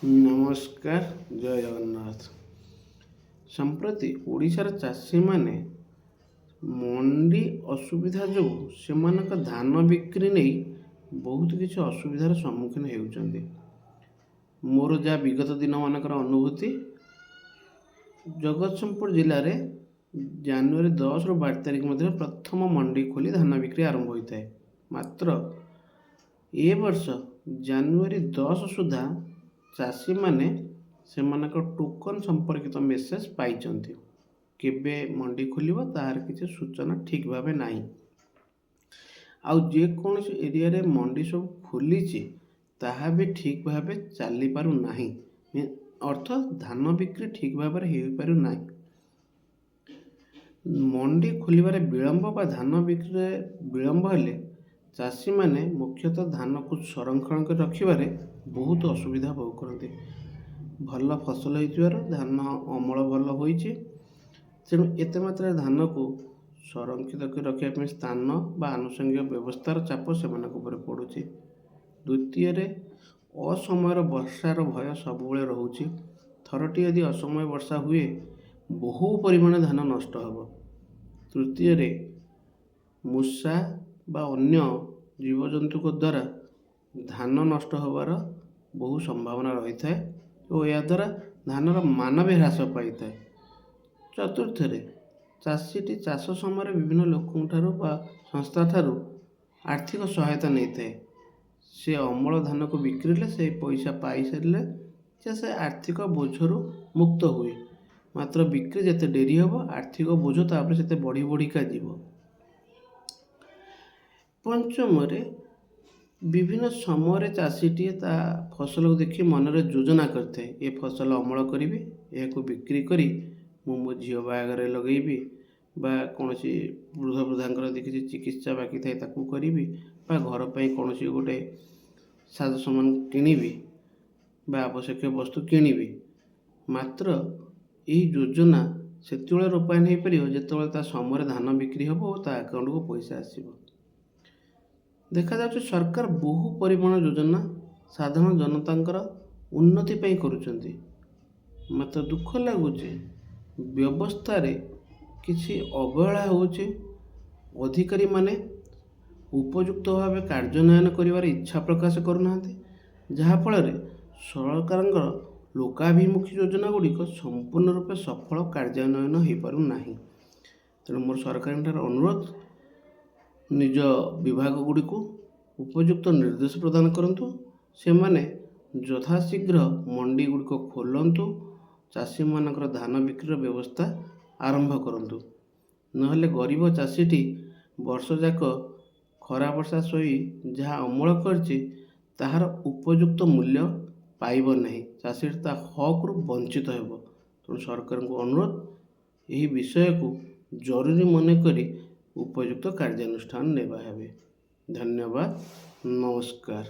ନମସ୍କାର, ଜୟ ଜଗନ୍ନାଥ। ସମ୍ପ୍ରତି ଓଡ଼ିଶାର ଚାଷୀମାନେ ମଣ୍ଡି ଅସୁବିଧା ଯୋଗୁଁ ସେମାନଙ୍କ ଧାନ ବିକ୍ରି ନେଇ ବହୁତ କିଛି ଅସୁବିଧାର ସମ୍ମୁଖୀନ ହେଉଛନ୍ତି। ମୋର ଯାହା ବିଗତ ଦିନମାନଙ୍କର ଅନୁଭୂତି, ଜଗତସିଂହପୁର ଜିଲ୍ଲାରେ ଜାନୁଆରୀ 10ରୁ 12 ତାରିଖ ମଧ୍ୟରେ ପ୍ରଥମ ମଣ୍ଡି ଖୋଲି ଧାନ ବିକ୍ରି ଆରମ୍ଭ ହୋଇଥାଏ। ମାତ୍ର ଏ ବର୍ଷ ଜାନୁଆରୀ 10 ସୁଦ୍ଧା ଚାଷୀମାନେ ସେମାନଙ୍କ ଟୋକନ ସମ୍ପର୍କିତ ମେସେଜ ପାଇଛନ୍ତି। କେବେ ମଣ୍ଡି ଖୋଲିବ ତାହାର କିଛି ସୂଚନା ଠିକ୍ ଭାବେ ନାହିଁ। ଆଉ ଯେକୌଣସି ଏରିଆରେ ମଣ୍ଡି ସବୁ ଖୋଲିଛି ତାହା ବି ଠିକ୍ ଭାବେ ଚାଲିପାରୁନାହିଁ, ଅର୍ଥାତ୍ ଧାନ ବିକ୍ରି ଠିକ୍ ଭାବରେ ହୋଇପାରୁନାହିଁ। ମଣ୍ଡି ଖୋଲିବାରେ ବିଳମ୍ବ ବା ଧାନ ବିକ୍ରିରେ ବିଳମ୍ବ ହେଲେ ଚାଷୀମାନେ ମୁଖ୍ୟତଃ ଧାନକୁ ସଂରକ୍ଷଣ କରି ରଖିବାରେ ବହୁତ ଅସୁବିଧା ଭୋଗ କରନ୍ତି। ଭଲ ଫସଲ ହୋଇଥିବାରୁ ଧାନ ଅମଳ ଭଲ ହୋଇଛି, ତେଣୁ ଏତେ ମାତ୍ରାରେ ଧାନକୁ ସଂରକ୍ଷିତ କରି ରଖିବା ପାଇଁ ସ୍ଥାନ ବା ଆନୁଷଙ୍ଗିକ ବ୍ୟବସ୍ଥାର ଚାପ ସେମାନଙ୍କ ଉପରେ ପଡ଼ୁଛି। ଦ୍ୱିତୀୟରେ, ଅସମୟର ବର୍ଷାର ଭୟ ସବୁବେଳେ ରହୁଛି। ଥରଟି ଯଦି ଅସମୟ ବର୍ଷା ହୁଏ ବହୁ ପରିମାଣରେ ଧାନ ନଷ୍ଟ ହେବ। ତୃତୀୟରେ, ମୂଷା ବା ଅନ୍ୟ ଜୀବଜନ୍ତୁଙ୍କ ଦ୍ୱାରା ଧାନ ନଷ୍ଟ ହେବାର ବହୁ ସମ୍ଭାବନା ରହିଥାଏ ଓ ଏହାଦ୍ୱାରା ଧାନର ମାନ ବି ହ୍ରାସ ପାଇଥାଏ। ଚତୁର୍ଥରେ, ଚାଷୀଟି ଚାଷ ସମୟରେ ବିଭିନ୍ନ ଲୋକଙ୍କଠାରୁ ବା ସଂସ୍ଥାଠାରୁ ଆର୍ଥିକ ସହାୟତା ନେଇଥାଏ। ସେ ଅମଳ ଧାନକୁ ବିକ୍ରିଲେ ସେହି ପଇସା ପାଇସାରିଲେ ସେ ଆର୍ଥିକ ବୋଝରୁ ମୁକ୍ତ ହୁଏ। ମାତ୍ର ବିକ୍ରି ଯେତେ ଡେରି ହେବ ଆର୍ଥିକ ବୋଝ ତାପରେ ସେତେ ବଢ଼ିକା ଯିବ। ପଞ୍ଚମରେ, ବିଭିନ୍ନ ସମୟରେ ଚାଷୀଟିଏ ତା ଫସଲକୁ ଦେଖି ମନରେ ଯୋଜନା କରିଥାଏ। ଏ ଫସଲ ଅମଳ କରିବି, ଏହାକୁ ବିକ୍ରି କରି ମୁଁ ମୋ ଝିଅ ବାହାଘରରେ ଲଗେଇବି ବା କୌଣସି ବୃଦ୍ଧ ବୃଦ୍ଧାଙ୍କର ଯଦି କିଛି ଚିକିତ୍ସା ବାକି ଥାଏ ତାକୁ କରିବି ବା ଘର ପାଇଁ କୌଣସି ଗୋଟେ ସାଜ ସାମାନ କିଣିବି ବା ଆବଶ୍ୟକୀୟ ବସ୍ତୁ କିଣିବି। ମାତ୍ର ଏହି ଯୋଜନା ସେତେବେଳେ ରୂପାୟନ ହୋଇପାରିବ ଯେତେବେଳେ ତା ସମୟରେ ଧାନ ବିକ୍ରି ହେବ ଓ ତା ଆକାଉଣ୍ଟକୁ ପଇସା ଆସିବ। ଦେଖାଯାଉଛି ସରକାର ବହୁ ପରିମାଣ ଯୋଜନା ସାଧାରଣ ଜନତାଙ୍କର ଉନ୍ନତି ପାଇଁ କରୁଛନ୍ତି, ମାତ୍ର ଦୁଃଖ ଲାଗୁଛି ବ୍ୟବସ୍ଥାରେ କିଛି ଅବହେଳା ହେଉଛି। ଅଧିକାରୀମାନେ ଉପଯୁକ୍ତ ଭାବେ କାର୍ଯ୍ୟାନ୍ୱୟନ କରିବାର ଇଚ୍ଛା ପ୍ରକାଶ କରୁନାହାନ୍ତି, ଯାହାଫଳରେ ସରକାରଙ୍କର ଲୋକାଭିମୁଖୀ ଯୋଜନା ଗୁଡ଼ିକ ସମ୍ପୂର୍ଣ୍ଣ ରୂପେ ସଫଳ କାର୍ଯ୍ୟାନ୍ୱୟନ ହୋଇପାରୁନାହିଁ। ତେଣୁ ମୋର ସରକାରଙ୍କଠାରେ ଅନୁରୋଧ, ନିଜ ବିଭାଗ ଗୁଡ଼ିକୁ ଉପଯୁକ୍ତ ନିର୍ଦ୍ଦେଶ ପ୍ରଦାନ କରନ୍ତୁ। ସେମାନେ ଯଥାଶୀଘ୍ର ମଣ୍ଡି ଗୁଡ଼ିକ ଖୋଲନ୍ତୁ, ଚାଷୀମାନଙ୍କର ଧାନ ବିକ୍ରିର ବ୍ୟବସ୍ଥା ଆରମ୍ଭ କରନ୍ତୁ। ନହେଲେ ଗରିବ ଚାଷୀଟି ବର୍ଷଯାକ ଖରା ବର୍ଷା ସହି ଯାହା ଅମଳ କରିଛି ତାହାର ଉପଯୁକ୍ତ ମୂଲ୍ୟ ପାଇବ ନାହିଁ। ଚାଷୀଟି ତା ହକରୁ ବଞ୍ଚିତ ହେବ। ତେଣୁ ସରକାରଙ୍କୁ ଅନୁରୋଧ, ଏହି ବିଷୟକୁ ଜରୁରୀ ମନେକରି ଉପଯୁକ୍ତ କାର୍ଯ୍ୟାନୁଷ୍ଠାନ ନେବା ହେବେ। ଧନ୍ୟବାଦ, ନମସ୍କାର।